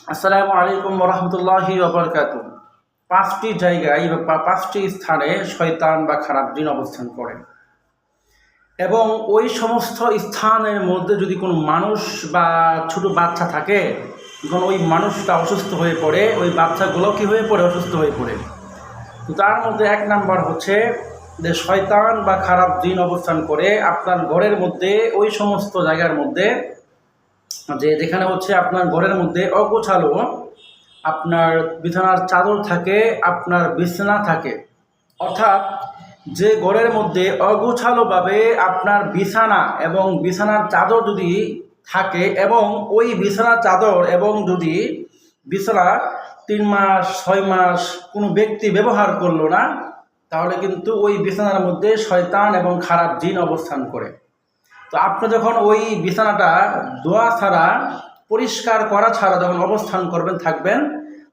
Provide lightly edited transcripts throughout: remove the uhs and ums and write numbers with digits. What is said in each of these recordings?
আসসালামু আলাইকুম ওরহমতুল্লাহি ওবরকাতুহ। পাঁচটি জায়গায় বা পাঁচটি স্থানে শয়তান বা খারাপ জিন অবস্থান করে, এবং ওই সমস্ত স্থানের মধ্যে যদি কোনো মানুষ বা ছোট বাচ্চা থাকে, যখন ওই মানুষটা অসুস্থ হয়ে পড়ে, ওই বাচ্চাগুলো কী হয়ে পড়ে? অসুস্থ হয়ে পড়ে। তো তার মধ্যে এক নাম্বার হচ্ছে যে শয়তান বা খারাপ জিন অবস্থান করে আপনার ঘরের মধ্যে, ওই সমস্ত জায়গার মধ্যে যেখানে হচ্ছে আপনার ঘরের মধ্যে অগোছালো আপনার বিছানার চাদর থাকে, আপনার বিছানা থাকে। অর্থাৎ যে ঘরের মধ্যে অগোছালোভাবে আপনার বিছানা এবং বিছানার চাদর যদি থাকে, এবং ওই বিছানার চাদর এবং যদি বিছানা 3 মাস 6 মাস কোনো ব্যক্তি ব্যবহার করলো না, তাহলে কিন্তু ওই বিছানার মধ্যে শয়তান এবং খারাপ জিন অবস্থান করে। তো আপনি যখন ওই বিছানাটা ধোয়া ছাড়া, পরিষ্কার করা ছাড়া যখন অবস্থান করবেন, থাকবেন,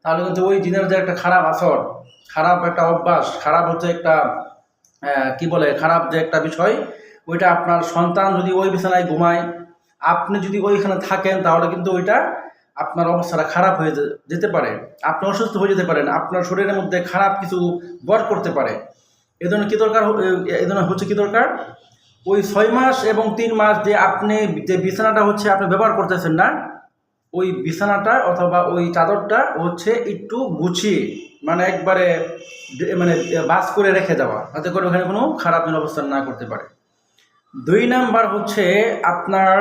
তাহলে কিন্তু ওই জিনের যে একটা খারাপ আসর, খারাপ একটা অভ্যাস, খারাপ হচ্ছে একটা খারাপ যে একটা বিষয়, ওইটা আপনার সন্তান যদি ওই বিছানায় ঘুমায়, আপনি যদি ওইখানে থাকেন, তাহলে কিন্তু ওইটা আপনার অবস্থাটা খারাপ হয়ে যেতে পারে, আপনি অসুস্থ হয়ে যেতে পারেন, আপনার শরীরের মধ্যে খারাপ কিছু বর করতে পারে। এজন্য কি দরকার? এজন্য হচ্ছে কি দরকার? ওই 6 মাস এবং 3 মাস যে আপনি যে বিছানাটা হচ্ছে আপনি ব্যবহার করতেছেন না, ওই বিছানাটা অথবা ওই চাদরটা হচ্ছে একটু গুছিয়ে, মানে একবারে বাস করে রেখে দেওয়া, যাতে করে ওখানে কোনো খারাপ জিন অবস্থান না করতে পারে। 2 নাম্বার হচ্ছে আপনার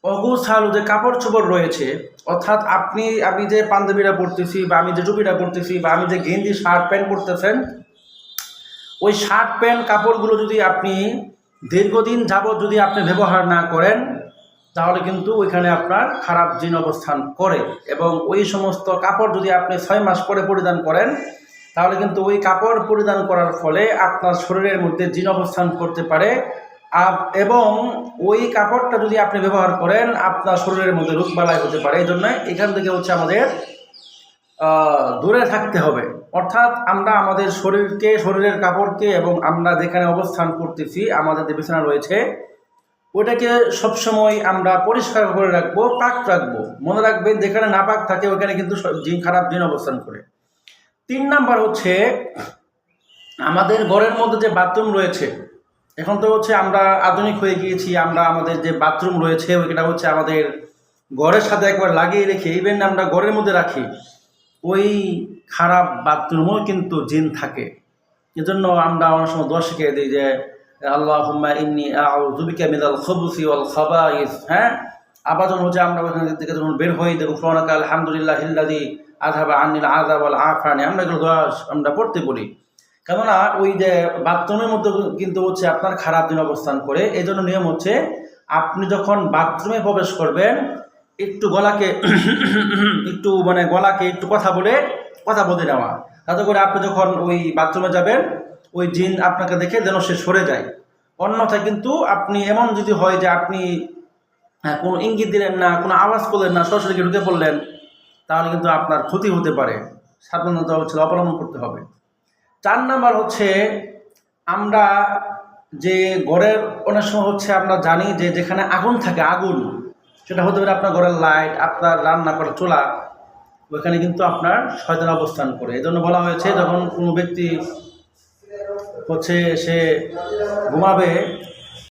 অগোছালো যে কাপড় চোপড় রয়েছে, অর্থাৎ আমি যে পাঞ্জাবিটা পরতেছি, বা আমি যে টুপিটা পরতেছি, বা আমি যে গেঞ্জি শার্ট প্যান্ট পরতেছেন, ওই শার্ট প্যান্ট কাপড়গুলো যদি আপনি দীর্ঘদিন যাবৎ যদি আপনি ব্যবহার না করেন, তাহলে কিন্তু ওইখানে আপনার খারাপ জিন অবস্থান করে। এবং ওই সমস্ত কাপড় যদি আপনি 6 মাস পরে পরিধান করেন, তাহলে কিন্তু ওই কাপড় পরিধান করার ফলে আপনার শরীরের মধ্যে জিন অবস্থান করতে পারে। এবং ওই কাপড়টা যদি আপনি ব্যবহার করেন, আপনার শরীরের মধ্যে রোগবালাই হতে পারে। এই জন্য এখান থেকে হচ্ছে আমাদের দূরে থাকতে হবে। অর্থাৎ আমরা আমাদের শরীরের কাপড়কে, এবং আমরা যেখানে অবস্থান করতেছি, আমাদের যে বিছানা রয়েছে, ওটাকে সবসময় আমরা পরিষ্কার করে রাখবো, পাক রাখবো। মনে রাখবেন, যেখানে না পাক থাকে ওখানে কিন্তু খারাপ জিন অবস্থান করে। 3 নাম্বার হচ্ছে আমাদের ঘরের মধ্যে যে বাথরুম রয়েছে, এখন তো হচ্ছে আমরা আধুনিক হয়ে গিয়েছি, আমরা আমাদের যে বাথরুম রয়েছে ওইটা হচ্ছে আমাদের ঘরের সাথে একবার লাগিয়ে রেখে, ইভেন আমরা ঘরের মধ্যে রাখি, ওই খারাপ বাথরুমও কিন্তু জিন থাকে। এজন্য আমরা অনেক সময় দোয়া শিখিয়ে দিই যে আল্লাহুম্মা ইন্নী আউযু বিকা মিনাল খুবুসি ওয়াল খাবাইস। হ্যাঁ, আবার যখন হচ্ছে আমরা ওখান থেকে যখন বের হই, দেখো সুবহানাকা আলহামদুলিল্লাহিল্লাযী আযহাবা আন্নিল আযাব ওয়াল আফানি, আমরা এগুলো দোয়া আমরা পড়তে বলি। কেননা ওই যে বাথরুমের মধ্যে কিন্তু হচ্ছে আপনার খারাপ জিন অবস্থান করে। এই জন্য নিয়ম হচ্ছে, আপনি যখন বাথরুমে প্রবেশ করবেন, একটু গলাকে গলাকে একটু কথা বলতে নেওয়া, তাতে করে আপনি যখন ওই বাথরুমে যাবেন, ওই জিন আপনাকে দেখে যেন সে সরে যায়। অন্যথায় কিন্তু আপনি এমন যদি হয় যে আপনি কোনো ইঙ্গিত দিলেন না, কোনো আওয়াজ করলেন না, সরাসরি ঢুকে পড়লেন, তাহলে কিন্তু আপনার ক্ষতি হতে পারে। সাবধানতা হচ্ছে অবলম্বন করতে হবে। 4 নাম্বার হচ্ছে আমরা যে ঘরের অনেক সময় হচ্ছে আমরা জানি যে যেখানে আগুন থাকে, আগুন, সেটা হতে পারে আপনার ঘরের লাইট, আপনার রান্না করা চুলা, ওইখানে কিন্তু আপনার শয়তান অবস্থান করে। এই জন্য বলা হয়েছে, যখন কোনো ব্যক্তি হচ্ছে সে ঘুমাবে,